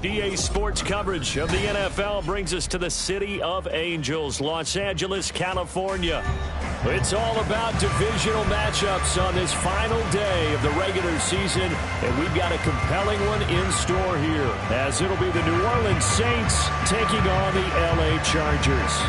EA Sports coverage of the NFL brings us to the City of Angels, Los Angeles, California. It's all about divisional matchups on this final day of the regular season, and we've got a compelling one in store here, as it'll be the New Orleans Saints taking on the LA Chargers.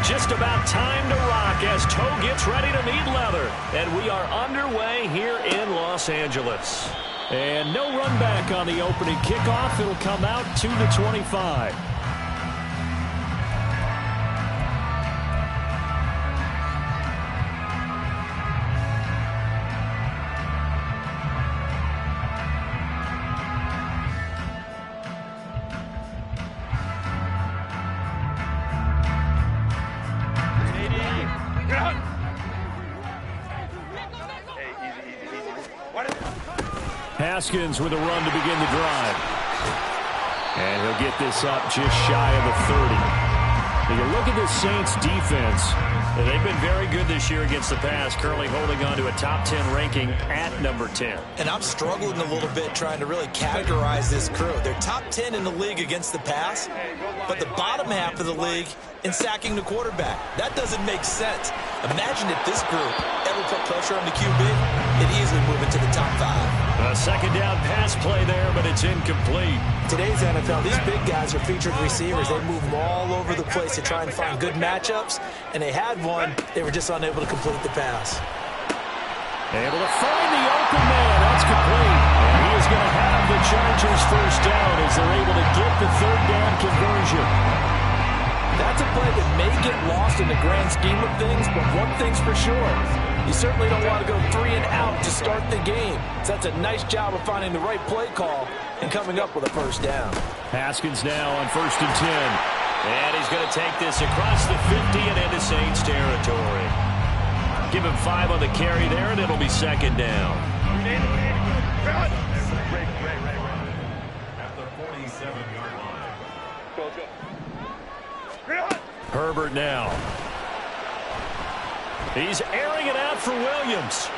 Just about time to rock as toe gets ready to meet leather. And we are underway here in Los Angeles. And no run back on the opening kickoff. It'll come out to the 25. Haskins with a run to begin the drive. And he'll get this up just shy of the 30. Now you look at the Saints defense. They've been very good this year against the pass, currently holding on to a top 10 ranking at number 10. And I'm struggling a little bit trying to really categorize this crew. They're top 10 in the league against the pass, but the bottom half of the league in sacking the quarterback. That doesn't make sense. Imagine if this group ever put pressure on the QB, it'd easily move into the top 5. A second down pass play there, but it's incomplete. Today's NFL, these big guys are featured receivers. They move them all over the place to try and find good matchups, and they had one. They were just unable to complete the pass. Able to find the open man. That's complete. And he is going to have the Chargers first down as they're able to get the third down conversion. That's a play that may get lost in the grand scheme of things, but one thing's for sure. You certainly don't want to go 3 and out to start the game. So that's a nice job of finding the right play call and coming up with a first down. Haskins now on 1st and 10. And he's going to take this across the 50 and into Saints territory. Give him 5 on the carry there, and it'll be second down. At the 47-yard line. Herbert now. He's airing it out for Williams.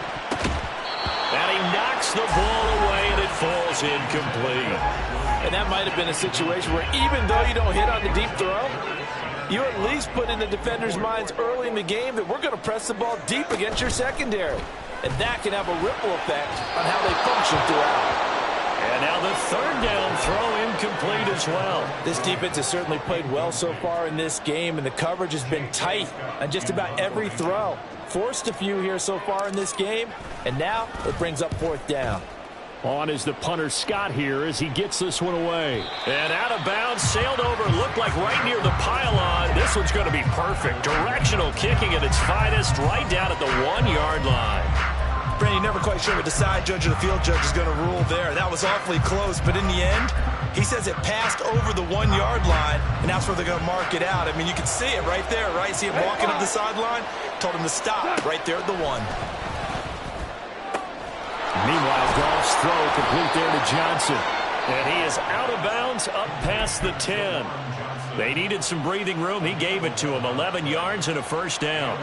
And he knocks the ball away, and it falls incomplete. And that might have been a situation where even though you don't hit on the deep throw, you at least put in the defenders' minds early in the game that we're going to press the ball deep against your secondary. And that can have a ripple effect on how they function throughout. And now the third down throw incomplete as well. This defense has certainly played well so far in this game, and the coverage has been tight on just about every throw. Forced a few here so far in this game, and now it brings up 4th down. On is the punter Scott here as he gets this one away. And out of bounds, sailed over, looked like right near the pylon. This one's going to be perfect. Directional kicking at its finest, right down at the 1-yard line. Brandon, never quite sure what the side judge or the field judge is going to rule there. That was awfully close, but in the end, he says it passed over the 1-yard line, and that's where they're going to mark it out. I mean, you can see it right there, right? See him walking up the sideline? Told him to stop right there at the 1. Meanwhile, Goff's throw complete there to Johnson. And he is out of bounds up past the 10. They needed some breathing room. He gave it to him. 11 yards and a first down.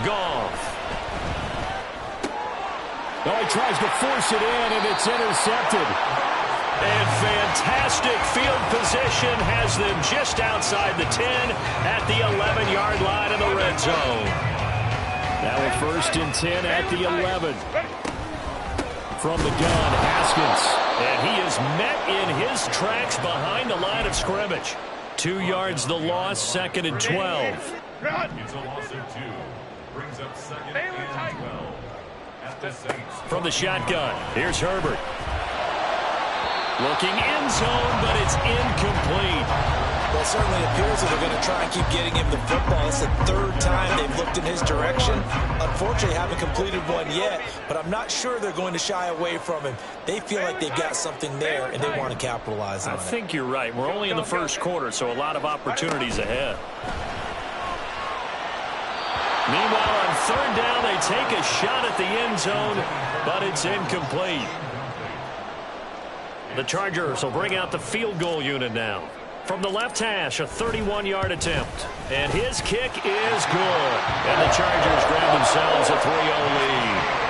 Goff. Oh, he tries to force it in, and it's intercepted. And fantastic field position has them just outside the 10 at the 11-yard line in the red zone. Now a 1st and 10 at the 11. From the gun, Haskins. And he is met in his tracks behind the line of scrimmage. 2 yards the loss, 2nd and 12. It's a loss of 2. Brings up 2nd and 12. At the Saints. From the shotgun, here's Herbert. Looking end zone, but it's incomplete. Well, it certainly appears that they're going to try and keep getting him the football. It's the 3rd time they've looked in his direction. Unfortunately, haven't completed one yet, but I'm not sure they're going to shy away from him. They feel like they've got something there, and they want to capitalize on it. I think you're right. We're only in the first quarter, so a lot of opportunities ahead. Meanwhile, on 3rd down, they take a shot at the end zone, but it's incomplete. The Chargers will bring out the field goal unit now. From the left hash, a 31-yard attempt. And his kick is good. And the Chargers grab themselves a 3-0 lead.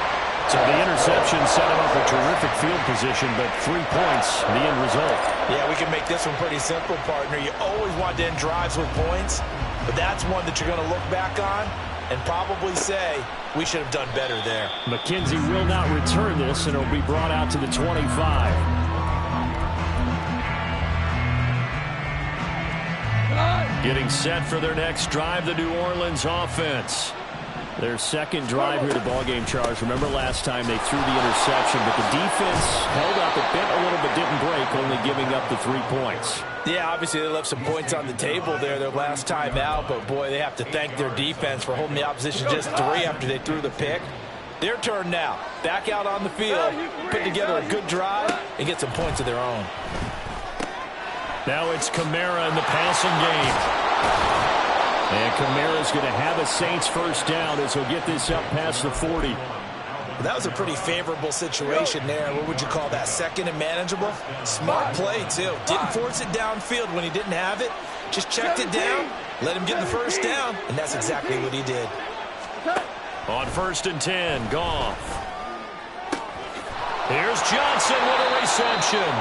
So the interception set him up a terrific field position, but 3 points, the end result. Yeah, we can make this one pretty simple, partner. You always want to end drives with points, but that's one that you're going to look back on and probably say, we should have done better there. McKenzie will not return this, and it'll be brought out to the 25. Getting set for their next drive, the New Orleans offense. Their second drive here, the ballgame, Charles. Remember last time they threw the interception, but the defense held up. It bent a little but didn't break, only giving up the 3 points. Yeah, obviously they left some points on the table there their last time out, but boy, they have to thank their defense for holding the opposition just 3 after they threw the pick. Their turn now. Back out on the field, put together a good drive, and get some points of their own. Now it's Kamara in the passing game. And Kamara's going to have a Saints first down as he'll get this up past the 40. That was a pretty favorable situation there. What would you call that? Second and manageable? Smart play, too. Didn't force it downfield when he didn't have it. Just checked it down, let him get the first down, and that's exactly what he did. On 1st and 10, Goff. Here's Johnson with a reception.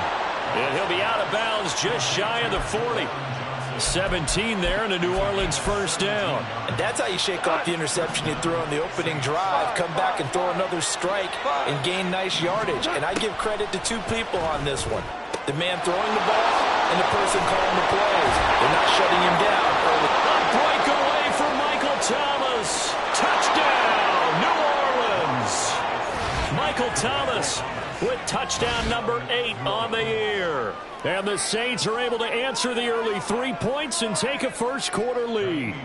And he'll be out of bounds just shy of the 40. 17 there and a New Orleans first down. And that's how you shake off the interception you throw on the opening drive, come back and throw another strike and gain nice yardage. And I give credit to 2 people on this one. The man throwing the ball and the person calling the plays. They're not shutting him down early. A breakaway for Michael Thomas. Touchdown, New Orleans. Michael Thomas with touchdown number 8 on the year. And the Saints are able to answer the early 3 points and take a first-quarter lead.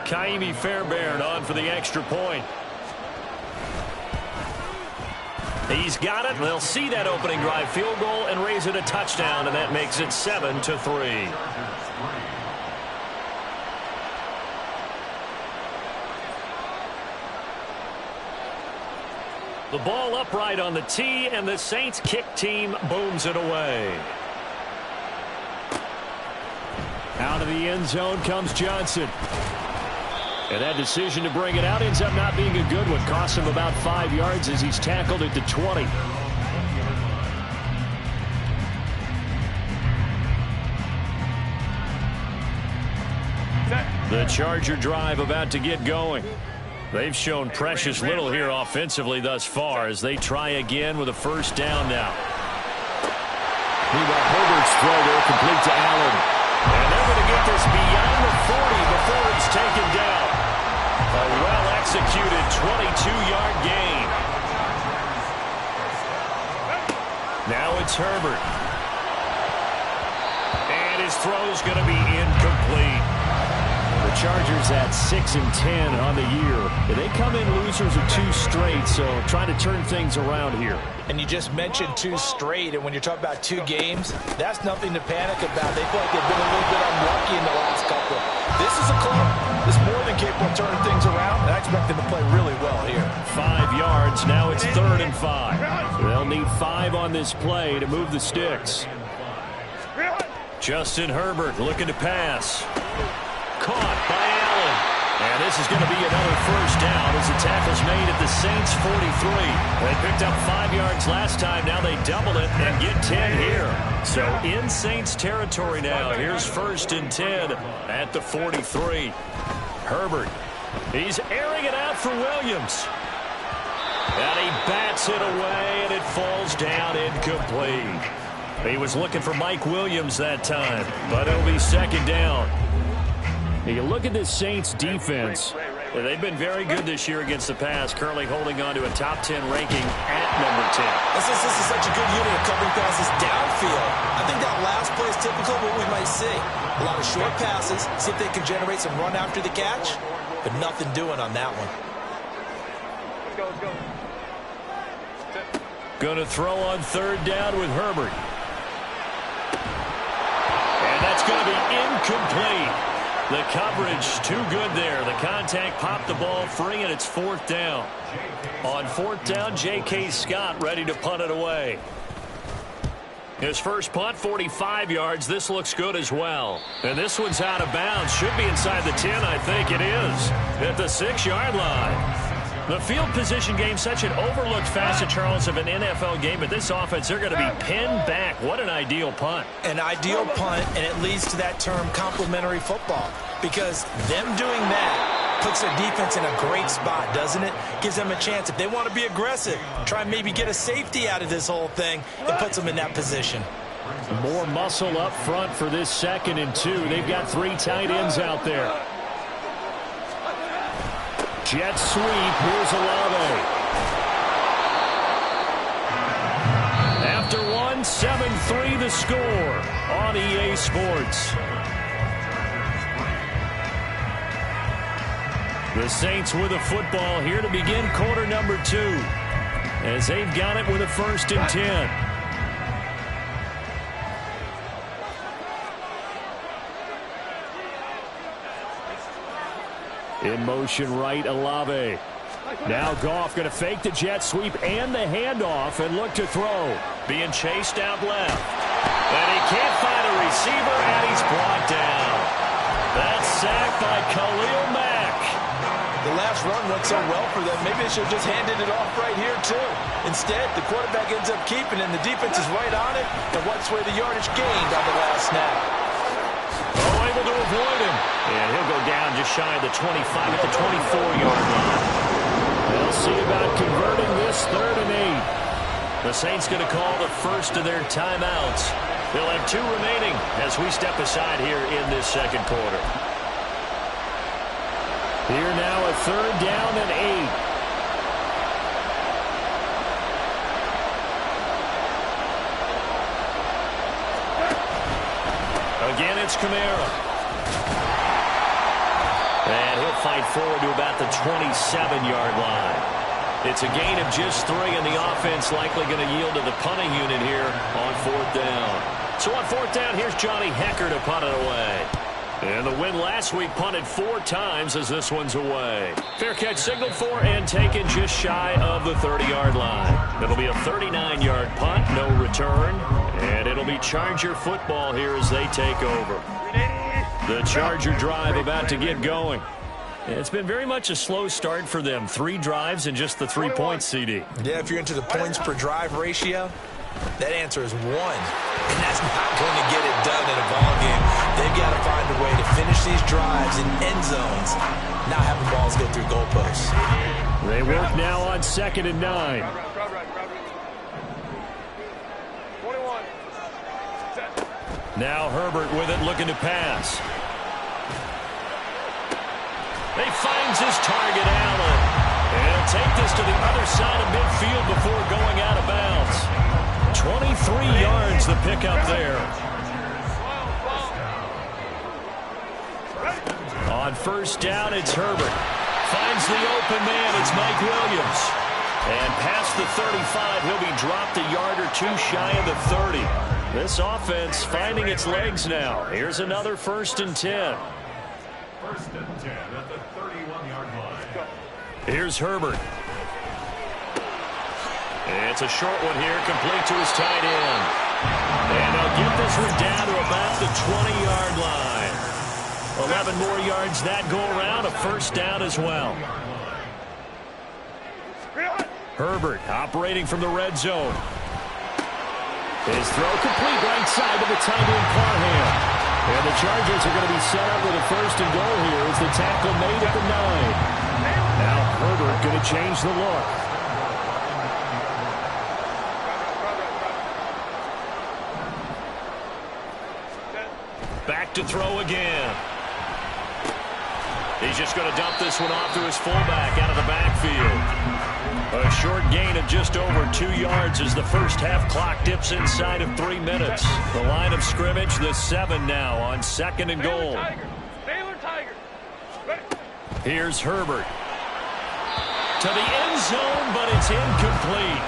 Kaimi Fairbairn on for the extra point. He's got it. They'll see that opening drive field goal and raise it a touchdown, and that makes it 7-3. The ball upright on the tee, and the Saints kick team booms it away. Out of the end zone comes Johnson. And that decision to bring it out ends up not being a good one. Costs him about 5 yards as he's tackled at the 20. The Charger drive about to get going. They've shown precious little here offensively thus far as they try again with a first down now. Meanwhile, Herbert's throw there complete to Allen. And they're going to get this beyond the 40 before it's taken down. A well-executed 22-yard gain. Now it's Herbert. And his throw's going to be incomplete. The Chargers at 6-10 on the year. They come in losers of 2 straight, so trying to turn things around here. And you just mentioned 2 straight, and when you're talking about 2 games, that's nothing to panic about. They feel like they've been a little bit unlucky in the last couple. This is a club that's more than capable of turning things around, and I expect them to play really well here. 5 yards. Now it's 3rd and 5. They'll need 5 on this play to move the sticks. Justin Herbert looking to pass. Caught by Allen. And this is going to be another first down as the tackle's made at the Saints 43. They picked up 5 yards last time. Now they double it and get 10 here. So in Saints territory now. Here's 1st and 10 at the 43. Herbert. He's airing it out for Williams. And he bats it away, and it falls down incomplete. He was looking for Mike Williams that time, but it'll be 2nd down. You look at this Saints defense. They've been very good this year against the pass, currently holding on to a top 10 ranking at number 10. This is such a good unit of covering passes downfield. I think that last play is typical of what we might see. A lot of short passes, see if they can generate some run after the catch, but nothing doing on that one. Let's go. Going to throw on 3rd down with Herbert. And that's going to be incomplete. The coverage too good there. The contact popped the ball free, and it's 4th down. On 4th down, J.K. Scott ready to punt it away. His first punt, 45 yards. This looks good as well. And this one's out of bounds. Should be inside the 10, I think it is. At the 6-yard line. The field position game, such an overlooked facet, Charles, of an NFL game. But this offense, they're going to be pinned back. What an ideal punt. An ideal punt, and it leads to that term complementary football. Because them doing that puts their defense in a great spot, doesn't it? Gives them a chance. If they want to be aggressive, try and maybe get a safety out of this whole thing, it puts them in that position. More muscle up front for this 2nd and 2. They've got 3 tight ends out there. Jet sweep. Here's Olave. After one, 7-3 the score on EA Sports. The Saints with a football here to begin quarter number 2. As they've got it with a 1st and 10. In motion right, Olave. Now Goff going to fake the jet sweep and the handoff and look to throw. Being chased out left. And he can't find a receiver, and he's brought down. That's sacked by Khalil Mack. The last run went so well for them, maybe they should have just handed it off right here, too. Instead, the quarterback ends up keeping it, and the defense is right on it and wipes away the yardage gained on the last snap. Oh, able to avoid him. And he'll go down just shy of the 25 at the 24-yard line. They'll see about converting this 3rd and 8. The Saints going to call the first of their timeouts. They'll have 2 remaining as we step aside here in this 2nd quarter. Here now a 3rd down and 8. Again, it's Kamara. And he'll fight forward to about the 27-yard line. It's a gain of just 3, and the offense likely going to yield to the punting unit here on 4th down. So on 4th down, here's Johnny Hekker to punt it away. And the win last week punted 4 times as this one's away. Fair catch signaled for and taken just shy of the 30-yard line. It'll be a 39-yard punt, no return. And it'll be Charger football here as they take over. The Charger drive about to get going. It's been very much a slow start for them. 3 drives and just the 3 points, CD. Yeah, if you're into the points per drive ratio, that answer is 1. And that's not going to get it done in a ball game. They've got to find a way to finish these drives in end zones, not having balls go through goalposts. They work now on 2nd and 9. Now Herbert with it, looking to pass. He finds his target, Allen. And he'll take this to the other side of midfield before going out of bounds. 23 yards the pickup there. On 1st down, it's Herbert. Finds the open man. It's Mike Williams. And past the 35, he'll be dropped a yard or 2 shy of the 30. This offense finding its legs now. Here's another 1st and 10. 1st and 10 at the 31-yard line. Here's Herbert. It's a short one here, complete to his tight end. And they'll get this one down to about the 20-yard line. 11 more yards that go around, a 1st down as well. Herbert operating from the red zone. His throw complete right side to the tight end Parham. And the Chargers are going to be set up with a 1st and goal here as the tackle made at the 9. Now Herbert going to change the look. Back to throw again. He's just going to dump this one off to his fullback out of the backfield. A short gain of just over 2 yards as the first half clock dips inside of 3 minutes. The line of scrimmage, the 7 now on 2nd and goal. Baylor Tigers. Here's Herbert. To the end zone, but it's incomplete.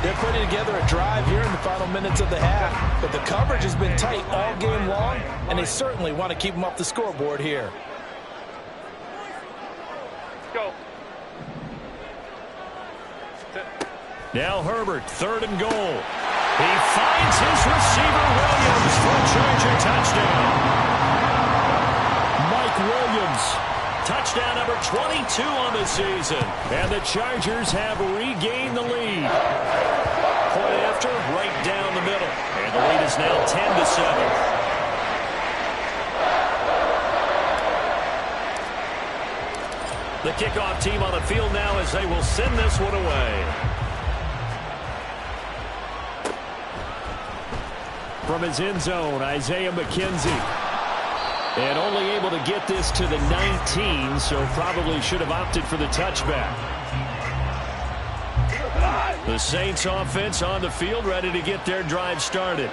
They're putting together a drive here in the final minutes of the half, but the coverage has been tight all game long, and they certainly want to keep them off the scoreboard here. Go. Now Herbert, 3rd and goal. He finds his receiver, Williams, for a Charger touchdown. Mike Williams, touchdown number 22 on the season. And the Chargers have regained the lead. Point after, right down the middle. And the lead is now 10-7. The kickoff team on the field now as they will send this one away. From his end zone, Isaiah McKenzie. And only able to get this to the 19, so probably should have opted for the touchback. The Saints offense on the field, ready to get their drive started.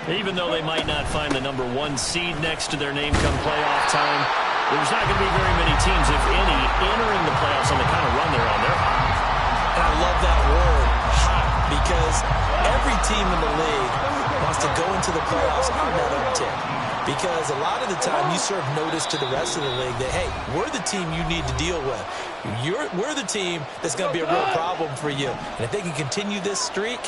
Even though they might not find the number 1 seed next to their name come playoff time, there's not going to be very many teams, if any, entering the playoffs on the kind of run they're on. They're hot. And I love that word, hot, because every team in the league wants to go into the playoffs on that uptick. Because a lot of the time you serve notice to the rest of the league that, hey, we're the team you need to deal with. We're the team that's going to be a real problem for you. And if they can continue this streak,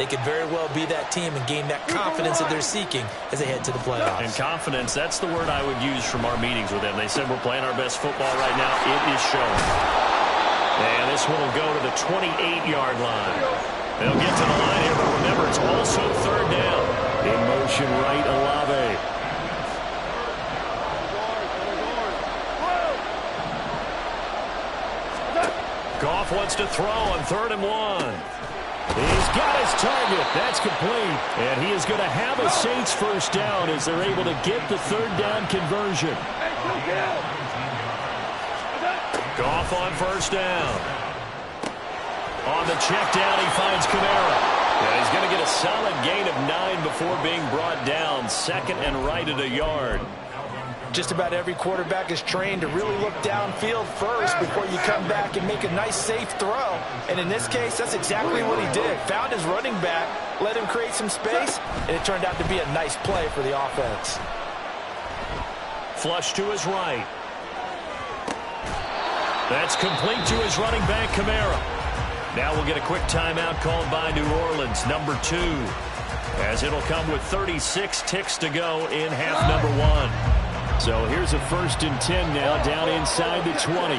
they could very well be that team and gain that confidence that they're seeking as they head to the playoffs. And confidence, that's the word I would use from our meetings with them. They said we're playing our best football right now. It is showing. And this one will go to the 28-yard line. They'll get to the line here, but remember, it's also third down. In motion right, Olave. Goff wants to throw on 3rd and 1. He's got his target. That's complete. And he is going to have a Saints first down as they're able to get the 3rd down conversion. Goff on 1st down. On the check down, he finds Kamara. Yeah, he's going to get a solid gain of 9 before being brought down. 2nd and right at a yard. Just about every quarterback is trained to really look downfield first before you come back and make a nice, safe throw. And in this case, that's exactly what he did. Found his running back, let him create some space, and it turned out to be a nice play for the offense. Flush to his right. That's complete to his running back, Kamara. Now we'll get a quick timeout called by New Orleans, number 2, as it'll come with 36 ticks to go in half number 1. So here's a 1st and 10 now, down inside the 20.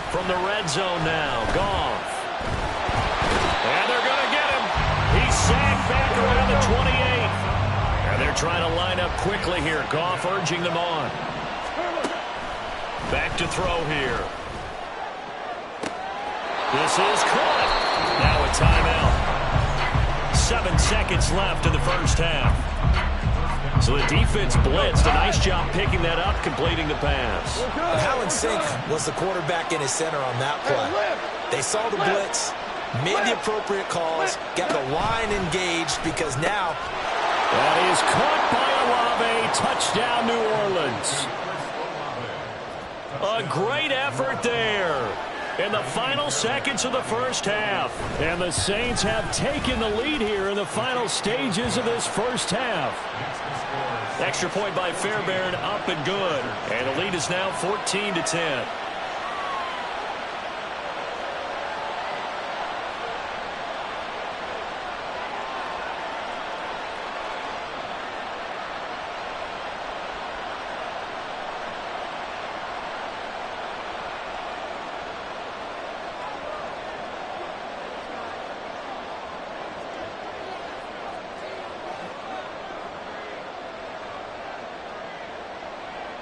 From the red zone now, Goff. And they're going to get him. He's sacked back around the 28. And they're trying to line up quickly here. Goff urging them on. Back to throw here. This is caught. Now a timeout. 7 seconds left in the first half. So the defense blitzed. A nice job picking that up, completing the pass. How in sync was the quarterback in his center on that play? They saw the blitz, made the appropriate calls, got the line engaged, because now... That is caught by Olave. Touchdown, New Orleans. A great effort there in the final seconds of the first half. And the Saints have taken the lead here in the final stages of this first half. Extra point by Fairbairn, up and good. And the lead is now 14-10.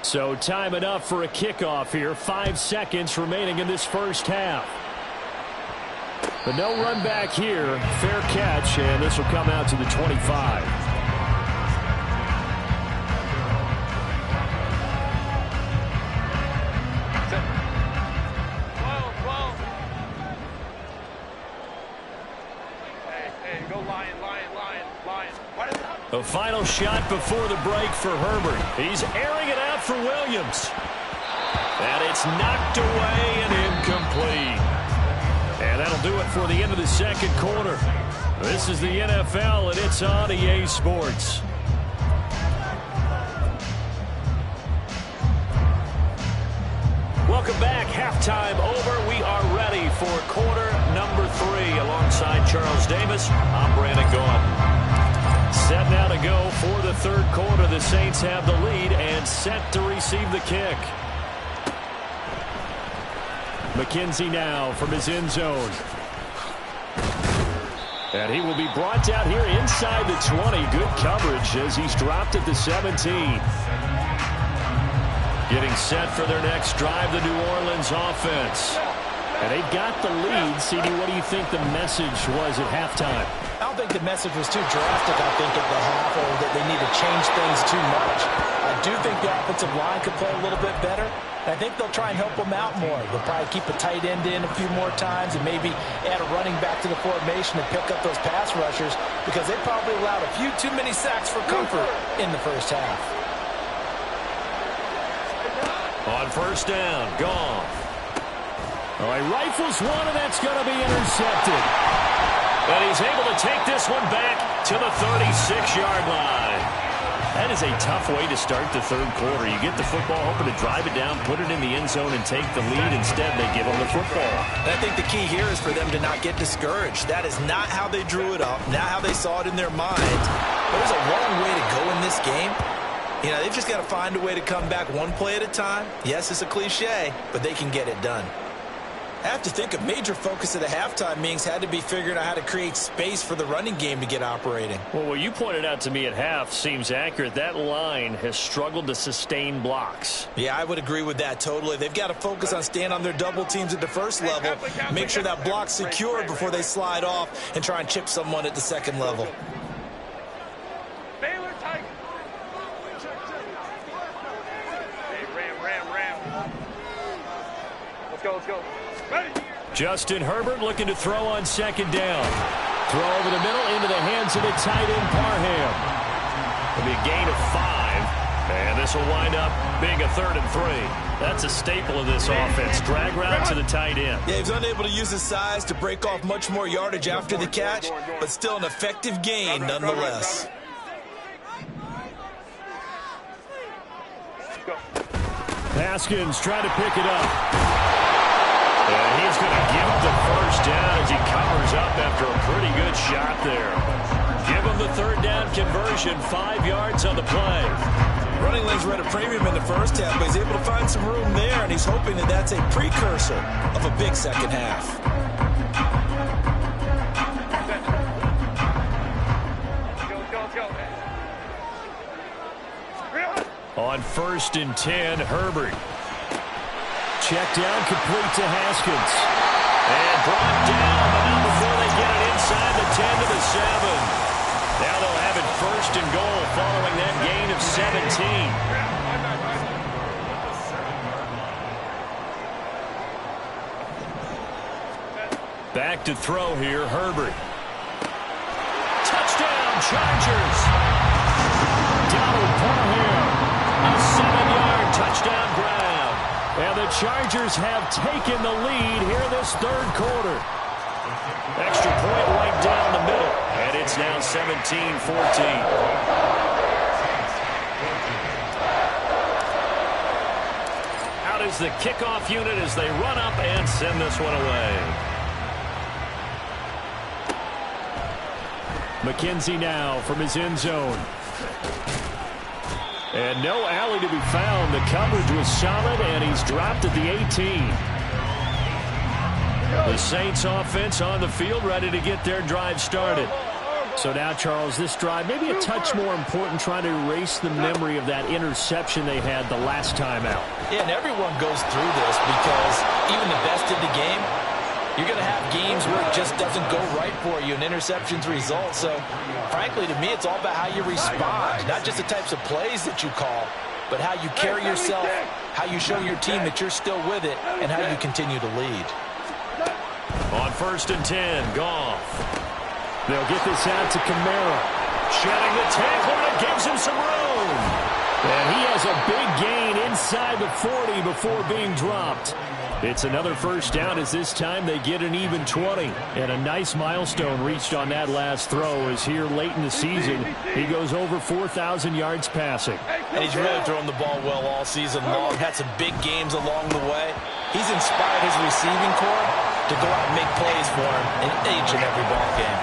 So time enough for a kickoff here. 5 seconds remaining in this first half. But no run back here. Fair catch, and this will come out to the 25. Hey, go Lion. A final shot before the break for Herbert. He's airing it out for Williams. And it's knocked away and incomplete. And that'll do it for the end of the second quarter. This is the NFL, and it's on EA Sports. Welcome Welcome back. Halftime over. We are ready for quarter number 3. Alongside Charles Davis, I'm Brandon Gaudin. Set now to go for the third quarter. The Saints have the lead and set to receive the kick. McKenzie now from his end zone. And he will be brought down here inside the 20. Good coverage as he's dropped at the 17. Getting set for their next drive, the New Orleans offense. And they've got the lead. CD, what do you think the message was at halftime? I don't think the message was too drastic, I think, at the half, or that they need to change things too much. I do think the offensive line could play a little bit better. I think they'll try and help them out more. They'll probably keep a tight end in a few more times and maybe add a running back to the formation and pick up those pass rushers because they probably allowed a few too many sacks for comfort in the first half. On first down, Goff. All right, rifles one, and that's going to be intercepted. And he's able to take this one back to the 36-yard line. That is a tough way to start the third quarter. You get the football, hoping to drive it down, put it in the end zone, and take the lead. Instead, they give them the football. And I think the key here is for them to not get discouraged. That is not how they drew it up, not how they saw it in their minds. There's a long way to go in this game. You know, they've just got to find a way to come back one play at a time. Yes, it's a cliche, but they can get it done. I have to think a major focus of the halftime meetings had to be figuring out how to create space for the running game to get operating. Well, what you pointed out to me at half seems accurate. That line has struggled to sustain blocks. Yeah, I would agree with that totally. They've got to focus on staying on their double teams at the first level, make sure that block's secured before they slide off and try and chip someone at the second level. Baylor Tigers. Hey, Ram. Let's go. Ready. Justin Herbert looking to throw on second down. Throw over the middle into the hands of the tight end, Parham. It'll be a gain of 5. And this will wind up being a 3rd and 3. That's a staple of this offense. Drag route to the tight end. Yeah, he's unable to use his size to break off much more yardage after the catch, but still an effective gain nonetheless. Haskins trying to pick it up. And he's going to give him the first down as he covers up after a pretty good shot there. Give him the 3rd down conversion, 5 yards on the play. Running lanes were at a premium in the first half, but he's able to find some room there, and he's hoping that that's a precursor of a big second half. On 1st and 10, Herbert. Check down, complete to Haskins. And brought down, but not before they get it inside the 10 to the 7. Now they'll have it 1st and goal following that gain of 17. Back to throw here, Herbert. Touchdown, Chargers. Donald Parham, a 7-yard touchdown grab. And the Chargers have taken the lead here in this third quarter. Extra point right down the middle. And it's now 17-14. Out is the kickoff unit as they run up and send this one away. McKenzie now from his end zone. And no alley to be found. The coverage was solid, and he's dropped at the 18. The Saints offense on the field, ready to get their drive started. So now, Charles, this drive maybe a touch more important, trying to erase the memory of that interception they had the last time out. Yeah, and everyone goes through this because even the best in the game, you're going to have games where it just doesn't go right for you and interceptions result. So, frankly, to me, it's all about how you respond, not just the types of plays that you call, but how you carry yourself, how you show your team that you're still with it, and how you continue to lead. On 1st and 10, Goff. They'll get this out to Kamara. Shedding the tackle, and it gives him some room. And he has a big gain inside the 40 before being dropped. It's another first down as this time they get an even 20. And a nice milestone reached on that last throw as here late in the season he goes over 4,000 yards passing. And he's really thrown the ball well all season long. Had some big games along the way. He's inspired his receiving corps to go out and make plays for him in each and every ball game.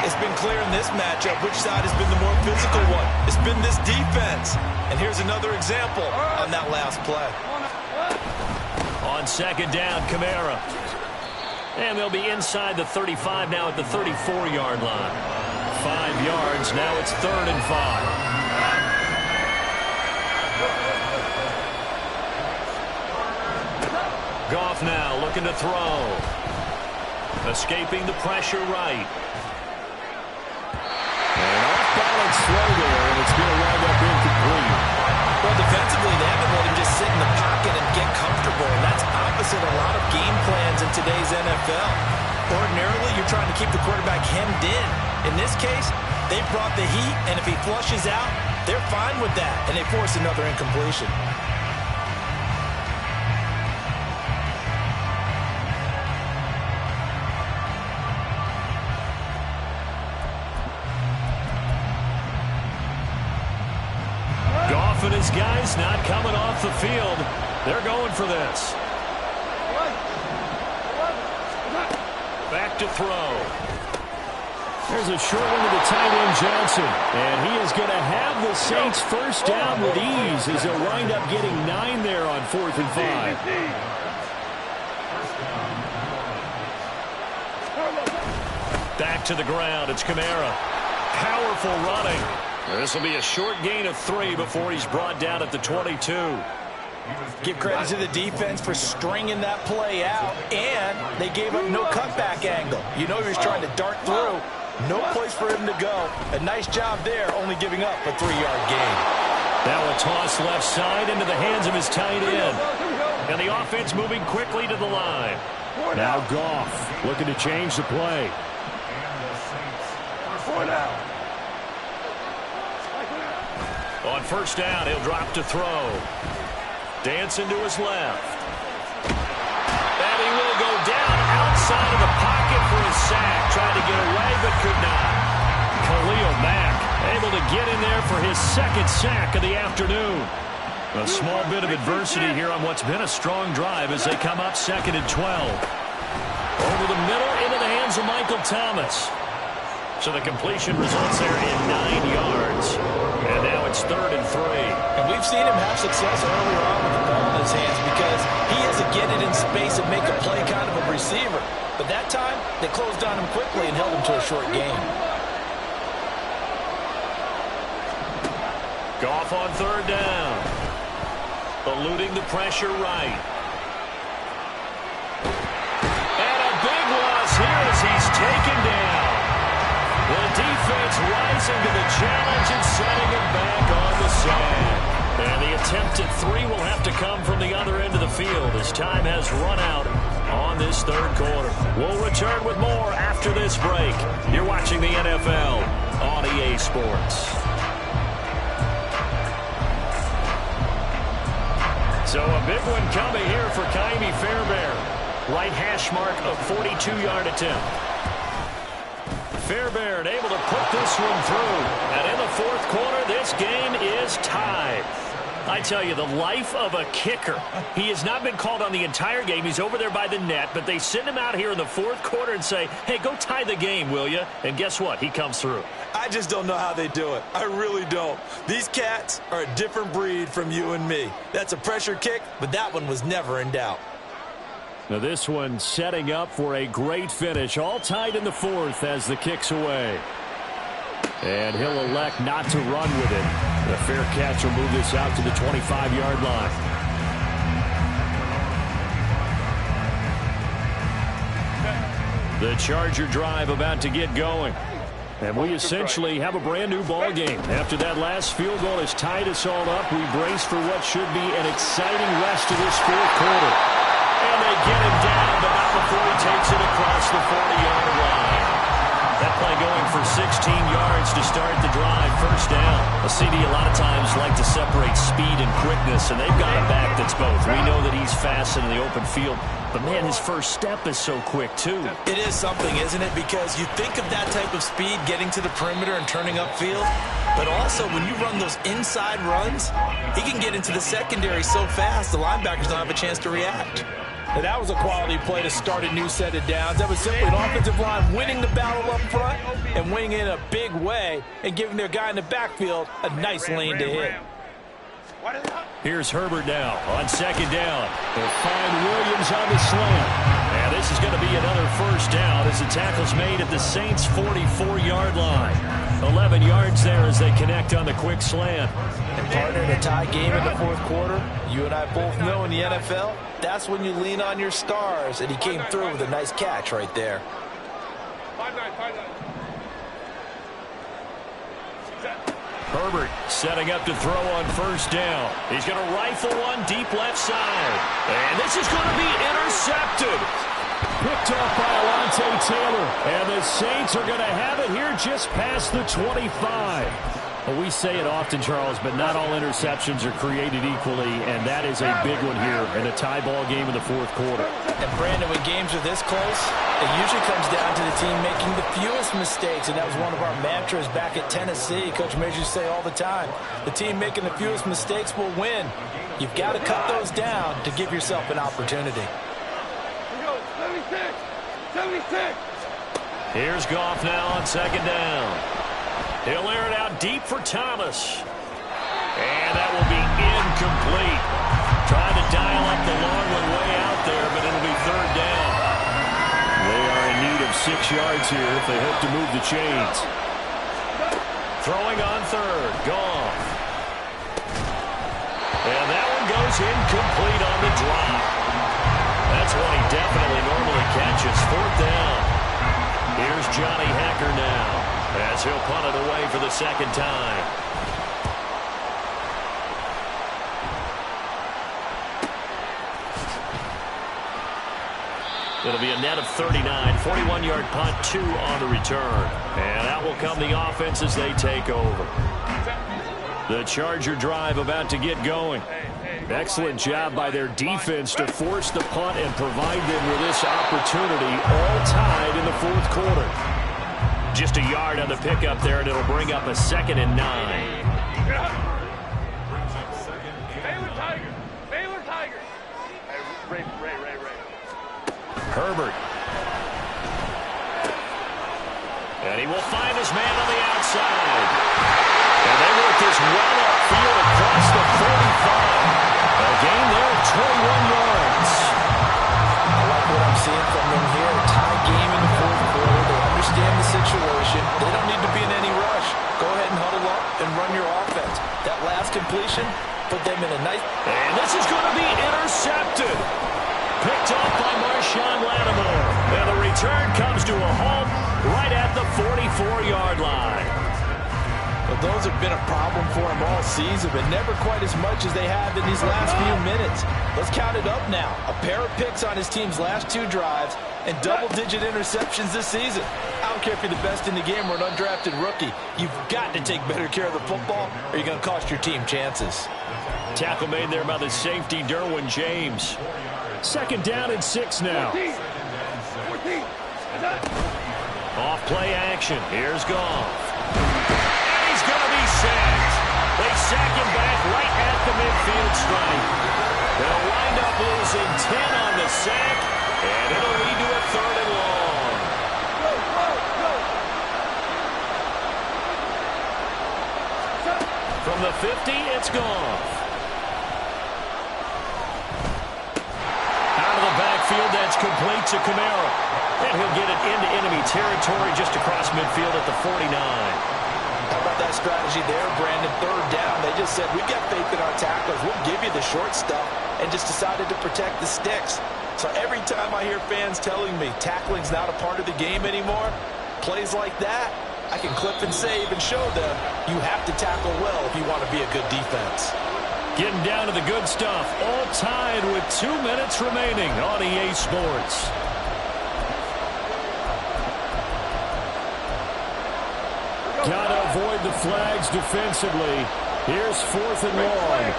It's been clear in this matchup which side has been the more physical one. It's been this defense. And here's another example on that last play. On second down, Kamara. And they'll be inside the 35 now at the 34-yard line. 5 yards, now it's 3rd and 5. Goff now looking to throw. Escaping the pressure right. An off-balance throw there, and it's going to wind up incomplete. Well, defensively, they haven't let him just sit in the pocket and get comfortable, and that's opposite a lot of game plans in today's NFL. Ordinarily, you're trying to keep the quarterback hemmed in. In this case, they brought the heat, and if he flushes out, they're fine with that, and they force another incompletion. And his guys not coming off the field. They're going for this. Back to throw. There's a short one to the tight end, Johnson. And he is going to have the Saints first down with ease as they'll wind up getting 9 there on 4th and 5. Back to the ground. It's Kamara. Powerful running. This will be a short gain of 3 before he's brought down at the 22. Give credit to the defense for stringing that play out, and they gave up no cutback angle. You know he was trying to dart through. No place for him to go. A nice job there, only giving up a 3-yard gain. Now a toss left side into the hands of his tight end. And the offense moving quickly to the line. Now Goff looking to change the play. On first down, he'll drop to throw. Dancing to his left. And he will go down outside of the pocket for his sack. Tried to get away, but could not. Khalil Mack able to get in there for his 2nd sack of the afternoon. A small bit of adversity here on what's been a strong drive as they come up 2nd and 12. Over the middle into the hands of Michael Thomas. So the completion results there in 9 yards. And now it's 3rd and 3. And we've seen him have success earlier on with the ball in his hands because he is a get it in space and make a play kind of a receiver. But that time, they closed on him quickly and held him to a short gain. Goff on 3rd down. Eluding the pressure right. And a big loss here as he's taken down. The defense rising to the challenge and setting him back on the sand. And the attempt at 3 will have to come from the other end of the field as time has run out on this 3rd quarter. We'll return with more after this break. You're watching the NFL on EA Sports. So a big one coming here for Ka'imi Fairbairn. Right hash mark of 42-yard attempt. Fairbairn able to put this one through. And in the 4th quarter, this game is tied. I tell you, the life of a kicker. He has not been called on the entire game. He's over there by the net, but they send him out here in the 4th quarter and say, hey, go tie the game, will you? And guess what? He comes through. I just don't know how they do it. I really don't. These cats are a different breed from you and me. That's a pressure kick, but that one was never in doubt. Now this one setting up for a great finish. All tied in the 4th as the kick's away. And he'll elect not to run with it. The fair catch will move this out to the 25-yard line. The Charger drive about to get going. And we essentially have a brand new ball game. After that last field goal has tied us all up, we brace for what should be an exciting rest of this 4th quarter. And they get him down, but not before he takes it across the 40-yard line. That play going for 16 yards to start the drive. First down. A CD a lot of times like to separate speed and quickness, and they've got a back that's both. We know that he's fast in the open field, but man, his first step is so quick too. It is something, isn't it? Because you think of that type of speed getting to the perimeter and turning upfield, but also when you run those inside runs, he can get into the secondary so fast the linebackers don't have a chance to react. And that was a quality play to start a new set of downs. That was simply an offensive line winning the battle up front and winning in a big way and giving their guy in the backfield a nice lane to hit. Here's Herbert now on second down. They'll find Williams on the slant. And this is going to be another first down as the tackle's made at the Saints' 44-yard line. 11 yards there as they connect on the quick slant. And partner, in a tie game in the fourth quarter, you and I both know in the NFL, that's when you lean on your stars, and he came through with a nice catch right there. 5-9. Herbert setting up to throw on first down. He's going to rifle one deep left side. And this is going to be intercepted. Picked off by Alontae Taylor. And the Saints are going to have it here just past the 25. Well, we say it often, Charles, but not all interceptions are created equally, and that is a big one here in a tie ball game in the fourth quarter. And, Brandon, when games are this close, it usually comes down to the team making the fewest mistakes, and that was one of our mantras back at Tennessee. Coach Major used to say all the time, the team making the fewest mistakes will win. You've got to cut those down to give yourself an opportunity. 76. Here's Goff now on second down. He'll air it out deep for Thomas. And that will be incomplete. Trying to dial up the long one way out there, but it'll be third down. They are in need of 6 yards here if they hope to move the chains. Throwing on third. Goff. And that one goes incomplete on the drop. That's one he definitely normally catches. Fourth down. Here's Johnny Hekker now, as he'll punt it away for the second time. It'll be a net of 39, 41-yard punt, 2 on the return. And that will come the offense as they take over. The Charger drive about to get going. Excellent job by their defense to force the punt and provide them with this opportunity, all tied in the fourth quarter. Just a yard on the pickup there, and it'll bring up a 2nd and 9. Baylor Tiger. Hey, Ray. Herbert. And he will find his man on the outside. And they work this well upfield across the 45. A gain there of 21 yards. I like what I'm seeing from them here. A tie game in the fourth quarter. They understand the situation. They don't need to be in any rush. Go ahead and huddle up and run your offense. That last completion put them in a nice... And this is going to be intercepted. Picked off by Marshawn Lattimore. And the return comes to a halt right at the 44-yard line. Well, those have been a problem for them all season, but never quite as much as they have in these last few minutes. Let's count it up now. A pair of picks on his team's last 2 drives and double-digit interceptions this season. I don't care if you're the best in the game or an undrafted rookie. You've got to take better care of the football or you're going to cost your team chances. Tackle made there by the safety, Derwin James. 2nd down and 6 now. 14. Off play action. Here's Goff. And he's going to be sacked. They sack him back right at the midfield stripe. They'll wind up losing 10 on the sack, and it'll lead to a 3rd and long. From the 50, it's Goff. Out of the backfield, that's complete to Kamara. And he'll get it into enemy territory just across midfield at the 49. How about that strategy there, Brandon? 3rd down. They just said, we got faith in our tacklers. We'll give you the short stuff, and just decided to protect the sticks. So every time I hear fans telling me tackling's not a part of the game anymore, plays like that, I can clip and save and show them you have to tackle well if you want to be a good defense. Getting down to the good stuff. All tied with 2 minutes remaining on EA Sports. Got to avoid the flags defensively. Here's 4th and long.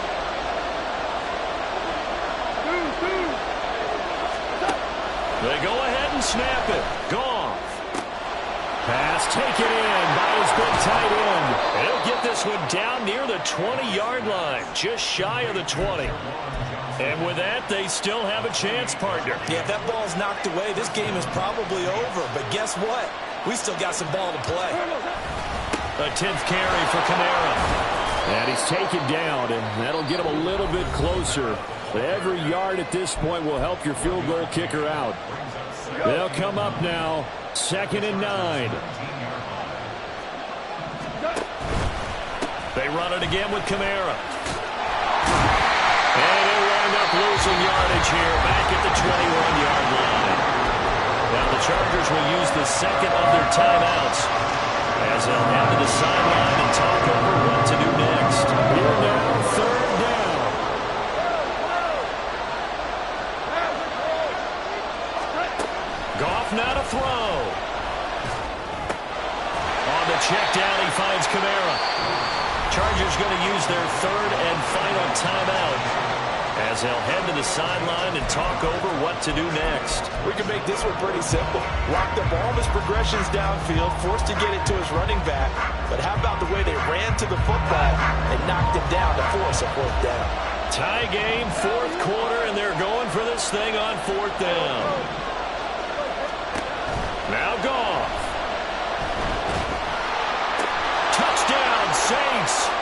They go ahead and snap it. Goff. Pass taken in by his big tight end. And he'll get this one down near the 20-yard line, just shy of the 20. And with that, they still have a chance, partner. Yeah, if that ball's knocked away, this game is probably over. But guess what? We still got some ball to play. A 10th carry for Kamara. And he's taken down, and that'll get him a little bit closer. But every yard at this point will help your field goal kicker out. They'll come up now, 2nd and 9. They run it again with Kamara. And he'll wind up losing yardage here back at the 21-yard line. Now the Chargers will use the second of their timeouts as they'll head to the sideline and talk over what to do next. Here now, 3rd down. Goff now to throw. On the check down, he finds Kamara. Chargers going to use their 3rd and final timeout as they'll head to the sideline and talk over what to do next. We can make this one pretty simple. Lock the ball of his progressions downfield, forced to get it to his running back. But how about the way they ran to the football and knocked him down to force a 4th down? Tie game, 4th quarter, and they're going for this thing on 4th down. Now Goff. Touchdown, Saints.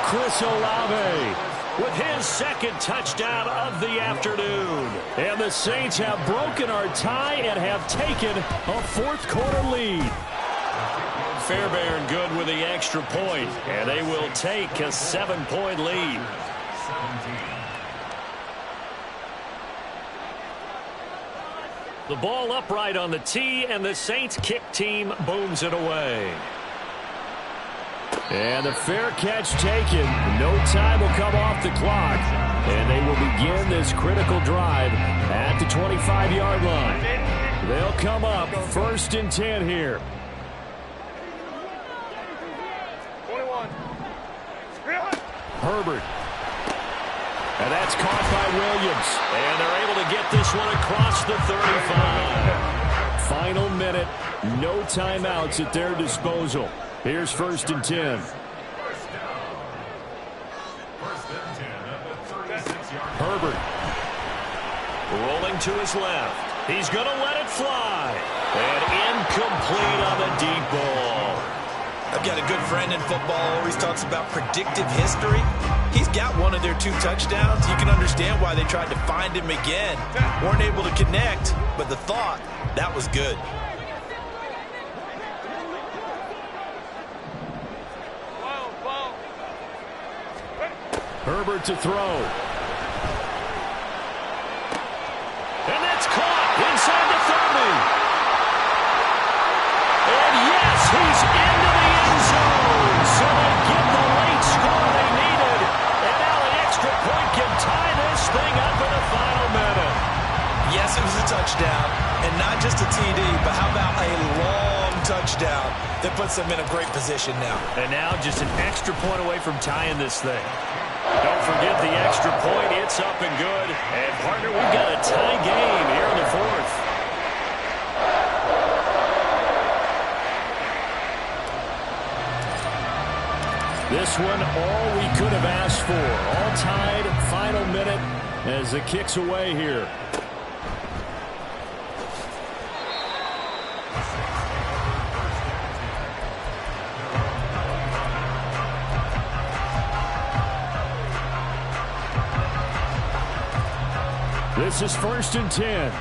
Chris Olave with his 2nd touchdown of the afternoon. And the Saints have broken our tie and have taken a 4th quarter lead. Fairbairn good with the extra point, and they will take a 7-point lead. The ball upright on the tee, and the Saints kick team booms it away. And the fair catch taken. No time will come off the clock. And they will begin this critical drive at the 25-yard line. They'll come up 1st and 10 here. 21. Herbert. And that's caught by Williams. And they're able to get this one across the 35. Final minute. No timeouts at their disposal. Here's 1st and 10. Herbert. Rolling to his left. He's going to let it fly. And incomplete on the deep ball. I've got a good friend in football, always talks about predictive history. He's got one of their 2 touchdowns. You can understand why they tried to find him again. Weren't able to connect, but the thought, that was good. Herbert to throw. And that's caught inside the 30. And yes, he's into the end zone. So they get the late score they needed. And now the extra point can tie this thing up in the final minute. Yes, it was a touchdown. And not just a TD, but how about a long touchdown that puts them in a great position now. And now just an extra point away from tying this thing. Don't forget the extra point. It's up and good. And, partner, we've got a tie game here in the 4th. This one, all we could have asked for. All tied, final minute as the kick's away here. This is 1st and 10.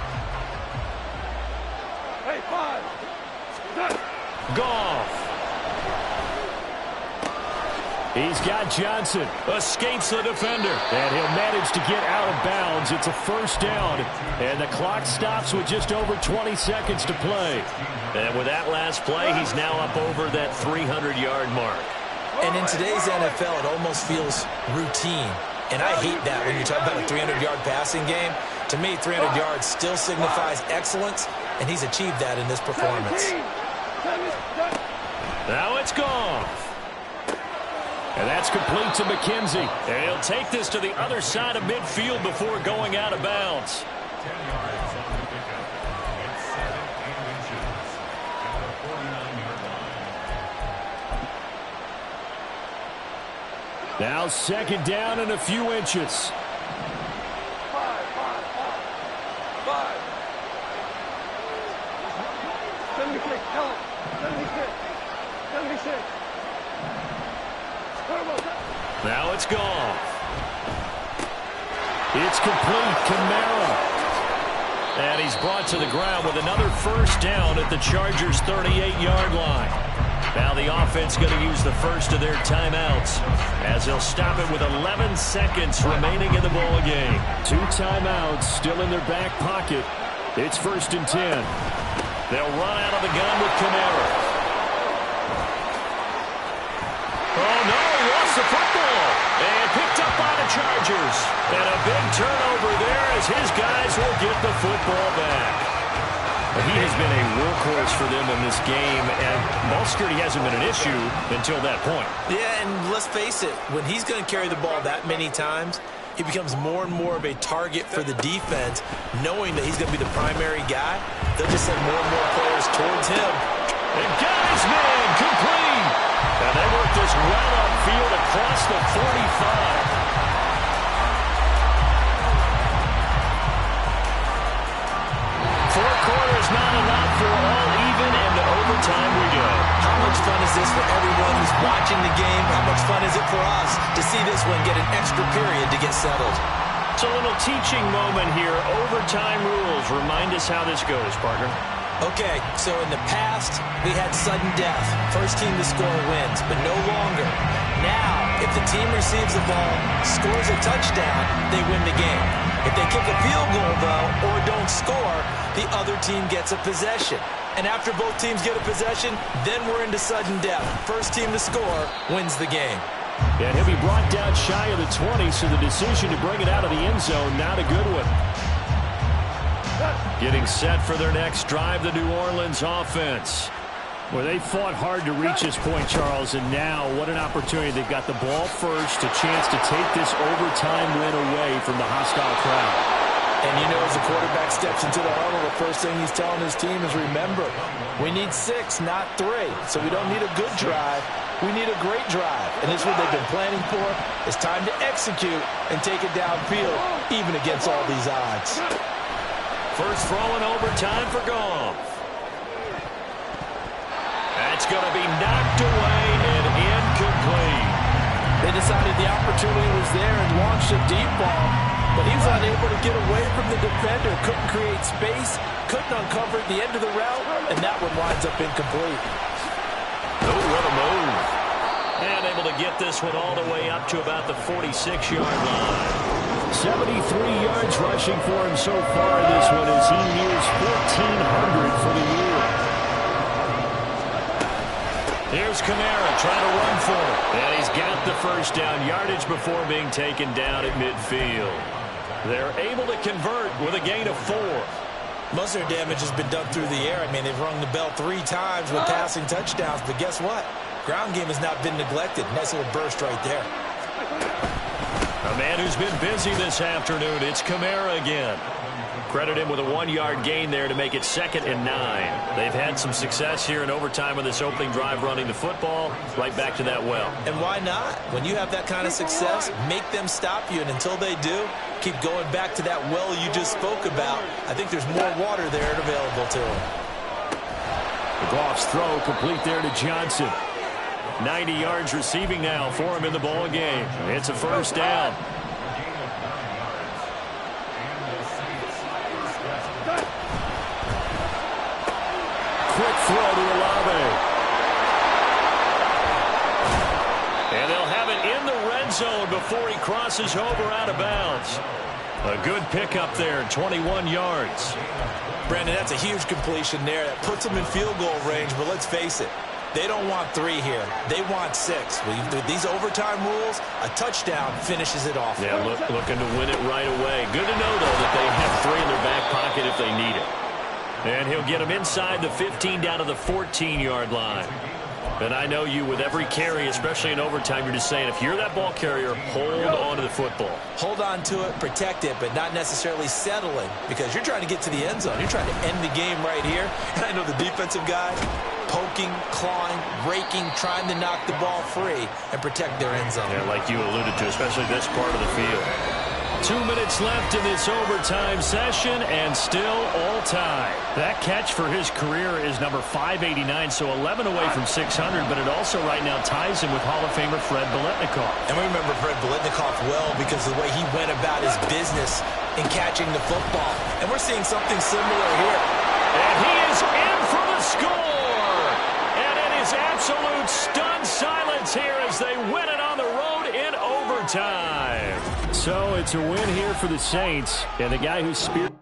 Hey, 5. Goff. He's got Johnson. Escapes the defender. And he'll manage to get out of bounds. It's a 1st down. And the clock stops with just over 20 seconds to play. And with that last play, he's now up over that 300-yard mark. And in today's NFL, it almost feels routine. And I hate that when you talk about a 300-yard passing game. To me, 300 yards still signifies excellence, and he's achieved that in this performance. Now it's Goff. And that's complete to McKenzie. And he'll take this to the other side of midfield before going out of bounds. 10 yards on the pickup. It's 7 inches. Now second down and a few inches. 76, help. 76. 76. Now it's gone. It's complete. Kamara. And he's brought to the ground with another first down at the Chargers' 38-yard line. Now the offense going to use the first of their timeouts as they'll stop it with 11 seconds remaining in the ball game. 2 timeouts still in their back pocket. It's 1st and 10. They'll run out of the gun with Kamara. Oh, no, lost the football. And picked up by the Chargers. And a big turnover there as his guys will get the football back. He has been a workhorse for them in this game, and ball security hasn't been an issue until that point. Yeah, and let's face it, when he's going to carry the ball that many times, he becomes more and more of a target for the defense, knowing that he's going to be the primary guy. They'll just send more and more players towards him. And got his man complete. And they work this well upfield across the 45. Not enough for all even, and to overtime we go. How much fun is this for everyone who's watching the game? How much fun is it for us to see this one get an extra period to get settled? It's a little teaching moment here. Overtime rules. Remind us how this goes, partner. Okay, so in the past, we had sudden death. First team to score wins, but no longer. Now, if the team receives the ball, scores a touchdown, they win the game. If they kick a field goal, though, or don't score, the other team gets a possession. And after both teams get a possession, then we're into sudden death. First team to score wins the game. And he'll be brought down shy of the 20, so the decision to bring it out of the end zone, not a good one. Getting set for their next drive, the New Orleans offense. Well, they fought hard to reach this point, Charles, and now what an opportunity. They've got the ball first, a chance to take this overtime win away from the hostile crowd. And you know, as the quarterback steps into the huddle, the first thing he's telling his team is, remember, we need 6, not 3. So we don't need a good drive. We need a great drive. And this is what they've been planning for. It's time to execute and take it downfield, even against all these odds. First throw in overtime for Goff. That's going to be knocked away and incomplete. They decided the opportunity was there and launched a deep ball, but he was unable to get away from the defender, couldn't create space, couldn't uncover at the end of the route, and that one winds up incomplete. Oh, what a move. And able to get this one all the way up to about the 46-yard line. 73 yards rushing for him so far in this one as he nears 1,400 for the year. Here's Kamara trying to run for it. And he's got the first down yardage before being taken down at midfield. They're able to convert with a gain of 4. Most of their damage has been done through the air. I mean, they've rung the bell 3 times with passing touchdowns, but guess what? Ground game has not been neglected. Nice little burst right there. A man who's been busy this afternoon, it's Kamara again. Credit him with a 1-yard gain there to make it 2nd and 9. They've had some success here in overtime with this opening drive running the football. Right back to that well. And why not? When you have that kind of success, make them stop you, and until they do, keep going back to that well you just spoke about. I think there's more water there available to them. Goff's throw complete there to Johnson. 90 yards receiving now for him in the ball game. It's a first down. Quick throw to Olave. And they'll have it in the red zone before he crosses over out of bounds. A good pickup there, 21 yards. Brandon, that's a huge completion there. That puts them in field goal range, but let's face it, they don't want 3 here. They want 6. With these overtime rules, a touchdown finishes it off. Yeah, looking to win it right away. Good to know, though, that they have 3 in their back pocket if they need it. And he'll get him inside the 15 down to the 14-yard line. And I know you, with every carry, especially in overtime, you're just saying, if you're that ball carrier, hold on to the football. Hold on to it, protect it, but not necessarily settling, because you're trying to get to the end zone. You're trying to end the game right here. And I know the defensive guy, poking, clawing, raking, trying to knock the ball free and protect their end zone. Yeah, like you alluded to, especially this part of the field. 2 minutes left in this overtime session, and still all tie. That catch for his career is number 589, so 11 away from 600, but it also right now ties him with Hall of Famer Fred Biletnikoff. And we remember Fred Biletnikoff well because of the way he went about his business in catching the football. And we're seeing something similar here. And he is in for the score! And it is absolute stunned silence here as they win it on the road in overtime. So it's a win here for the Saints, and the guy who speared